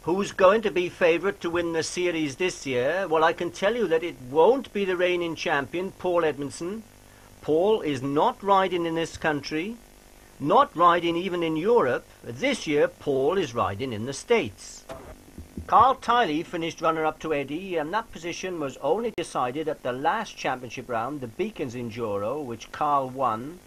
Who's going to be favourite to win the series this year? Well, I can tell you that it won't be the reigning champion, Paul Edmondson. Paul is not riding in this country, not riding even in Europe. This year, Paul is riding in the States. Carl Tiley finished runner-up to Eddie, and that position was only decided at the last championship round, the Breckland Enduro, which Carl won.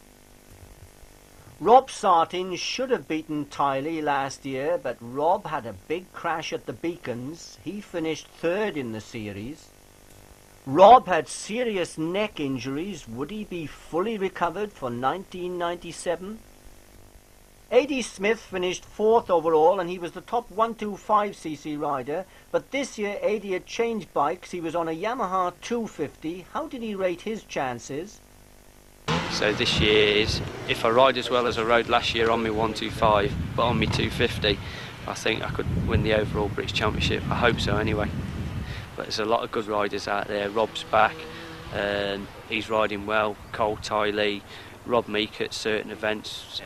Rob Sartin should have beaten Tiley last year, but Rob had a big crash at the Beacons. He finished third in the series. Rob had serious neck injuries. Would he be fully recovered for 1997? A.D. Smith finished fourth overall, and he was the top 125cc rider, but this year A.D. had changed bikes. He was on a Yamaha 250. How did he rate his chances? So this year is, if I ride as well as I rode last year on my 125, but on my 250, I think I could win the overall British Championship. I hope so anyway. But there's a lot of good riders out there. Rob's back, and he's riding well. Cole Tiley, Rob Meek at certain events.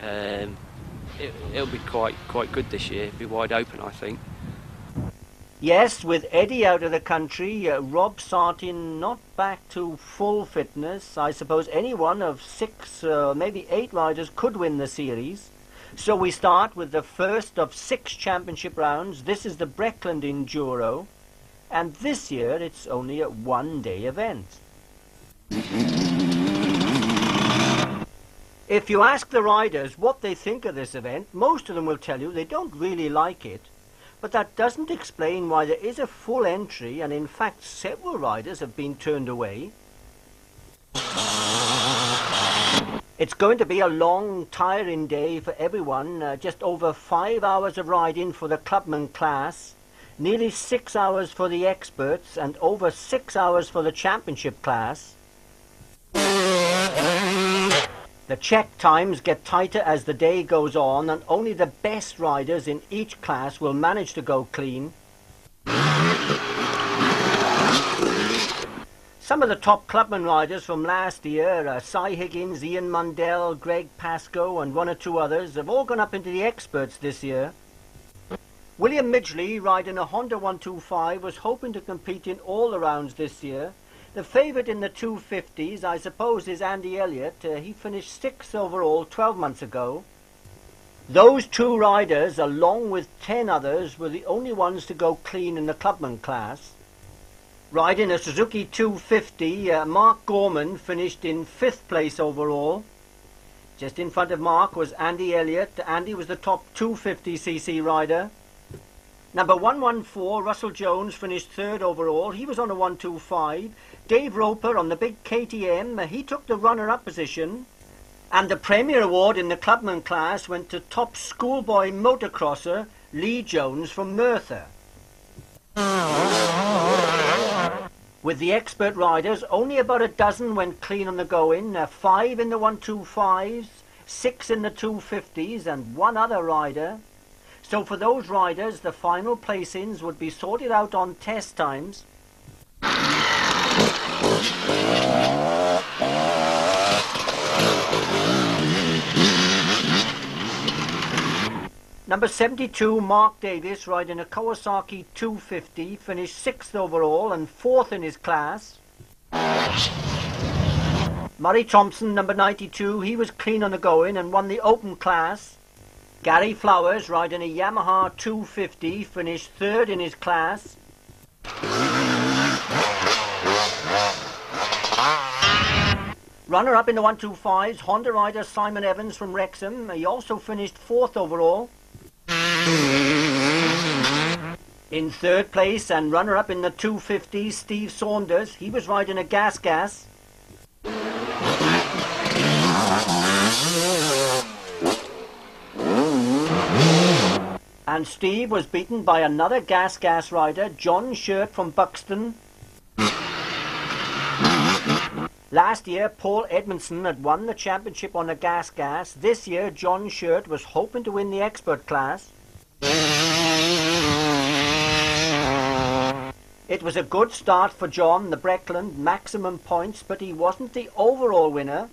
It'll be quite good this year. It'll be wide open, I think. Yes, with Eddie out of the country, Rob Sartin not back to full fitness. I suppose any one of 6, maybe 8 riders could win the series. So we start with the first of 6 championship rounds. This is the Breckland Enduro, and this year it's only a one-day event. If you ask the riders what they think of this event, most of them will tell you they don't really like it. But that doesn't explain why there is a full entry, and in fact several riders have been turned away. It's going to be a long, tiring day for everyone. Just over 5 hours of riding for the clubman class, nearly 6 hours for the experts, and over 6 hours for the championship class. The check times get tighter as the day goes on, and only the best riders in each class will manage to go clean. Some of the top clubman riders from last year, Cy Higgins, Ian Mundell, Greg Pascoe and 1 or 2 others, have all gone up into the experts this year. William Midgley, riding a Honda 125, was hoping to compete in all the rounds this year. The favourite in the 250s, I suppose, is Andy Elliott. He finished 6th overall 12 months ago. Those 2 riders, along with 10 others, were the only ones to go clean in the clubman class. Riding a Suzuki 250, Mark Gorman finished in 5th place overall. Just in front of Mark was Andy Elliott. Andy was the top 250cc rider. Number 114, Russell Jones, finished 3rd overall. He was on a 125. Dave Roper on the big KTM, he took the runner-up position. And the Premier Award in the clubman class went to top schoolboy motocrosser Lee Jones from Merthyr. With the expert riders, only about a dozen went clean on the go-in. 5 in the 125s, 6 in the 250s, and 1 other rider. So for those riders, the final placings would be sorted out on test times. Number 72, Mark Davis, riding a Kawasaki 250, finished 6th overall and 4th in his class. Murray Thompson, number 92, he was clean on the go-in and won the open class. Gary Flowers, riding a Yamaha 250, finished 3rd in his class. Runner-up in the 125s, Honda rider Simon Evans from Wrexham. He also finished 4th overall. In 3rd place and runner-up in the 250s, Steve Saunders. He was riding a Gas. And Steve was beaten by another Gas rider, John Shirt from Buxton. Last year, Paul Edmondson had won the championship on the Gas. This year, John Shirt was hoping to win the expert class. It was a good start for John, the Breckland, maximum points, but he wasn't the overall winner.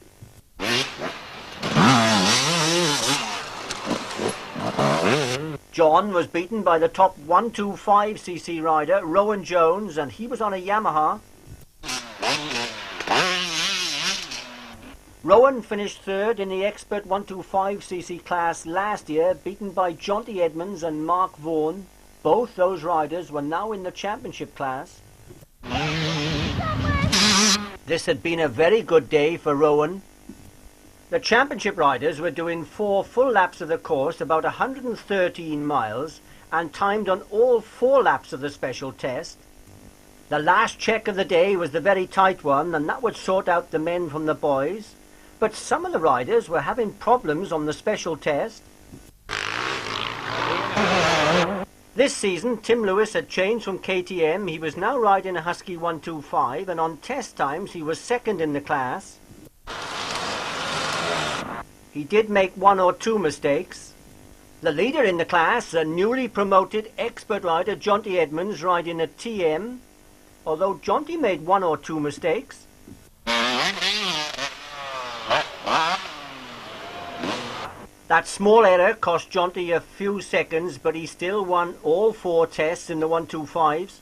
John was beaten by the top 125cc rider, Rowan Jones, and he was on a Yamaha. Rowan finished third in the expert 125cc class last year, beaten by Jonty Edmonds and Mark Vaughan. Both those riders were now in the championship class. This had been a very good day for Rowan. The championship riders were doing 4 full laps of the course, about 113 miles, and timed on all 4 laps of the special test. The last check of the day was the very tight one, and that would sort out the men from the boys. But some of the riders were having problems on the special test. This season, Tim Lewis had changed from KTM. He was now riding a Husky 125, and on test times he was second in the class. He did make 1 or 2 mistakes. The leader in the class, a newly promoted expert rider, Jonty Edmonds, riding a TM, although Jonty made 1 or 2 mistakes. That small error cost Jonty a few seconds, but he still won all 4 tests in the 125s.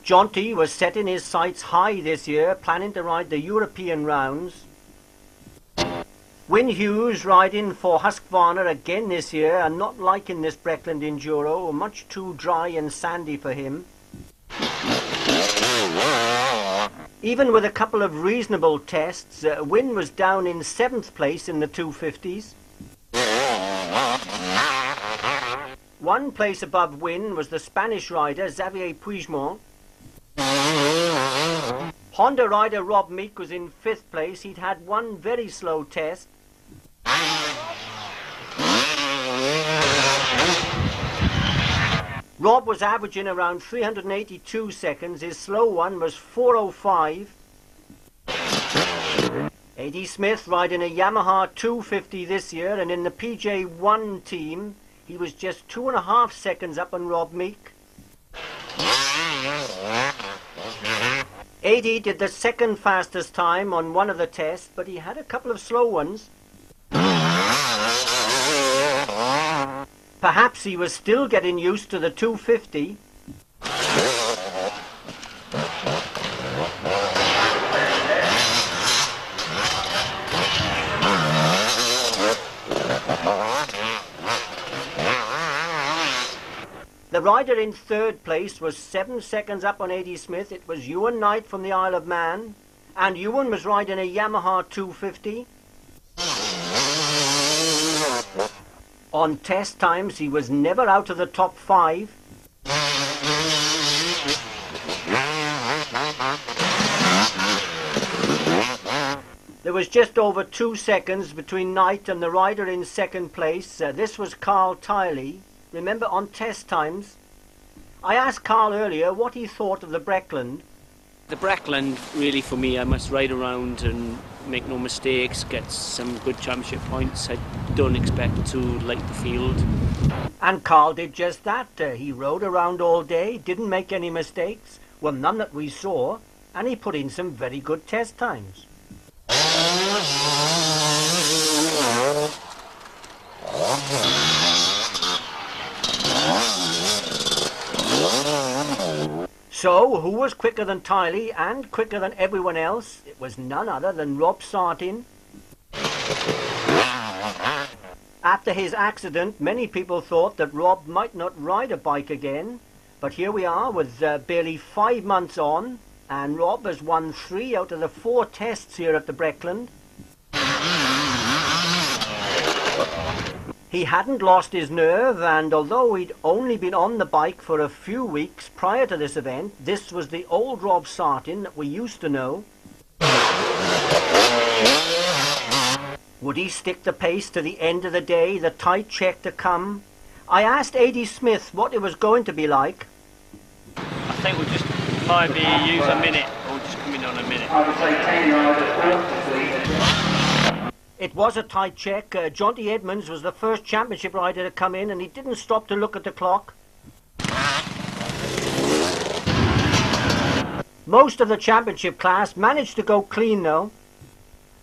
Jonty was setting his sights high this year, planning to ride the European rounds. Wyn Hughes riding for Husqvarna again this year, and not liking this Breckland Enduro, much too dry and sandy for him. Even with a couple of reasonable tests, Wyn was down in 7th place in the 250s. 1 place above Wyn was the Spanish rider Xavier Puigdemont. Honda rider Rob Meek was in 5th place. He'd had 1 very slow test. Rob was averaging around 382 seconds. His slow one was 4:05. A.D. Smith riding a Yamaha 250 this year, and in the PJ1 team, he was just 2.5 seconds up on Rob Meek. A.D. did the 2nd fastest time on one of the tests, but he had a couple of slow ones. Perhaps he was still getting used to the 250. The rider in 3rd place was 7 seconds up on A.D. Smith. It was Ewan Knight from the Isle of Man, and Ewan was riding a Yamaha 250. On test times, he was never out of the top 5. There was just over 2 seconds between Knight and the rider in 2nd place. This was Carl Tiley. Remember, on test times. I asked Carl earlier what he thought of the Breckland. The Breckland, really, for me, I must ride around and make no mistakes, get some good championship points. I don't expect to like the field. And Carl did just that. He rode around all day, didn't make any mistakes, well, none that we saw, and he put in some very good test times. So, who was quicker than Tiley and quicker than everyone else? It was none other than Rob Sartin. After his accident, many people thought that Rob might not ride a bike again. But here we are with barely 5 months on, and Rob has won 3 out of the 4 tests here at the Breckland. He hadn't lost his nerve, and although he'd only been on the bike for a few weeks prior to this event, this was the old Rob Sartin that we used to know. Would he stick the pace to the end of the day, the tight check to come? I asked A.D. Smith what it was going to be like. I think we'll just maybe use a minute, or just come in on a minute. I would say 10 yards at 4th. It was a tight check. Jonty Edmonds was the first championship rider to come in, and he didn't stop to look at the clock. Most of the championship class managed to go clean though.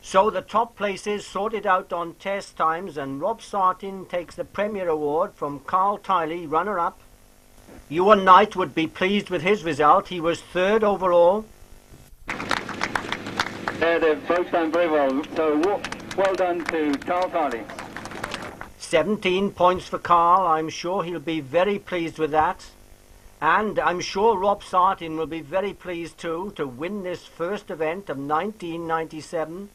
So the top places sorted out on test times, and Rob Sartin takes the Premier Award from Carl Tiley, runner-up. Ewan Knight would be pleased with his result. He was third overall. Yeah, they've both done very well. So well done to Carl Tiley. 17 points for Carl. I'm sure he'll be very pleased with that. And I'm sure Rob Sartin will be very pleased too to win this first event of 1997.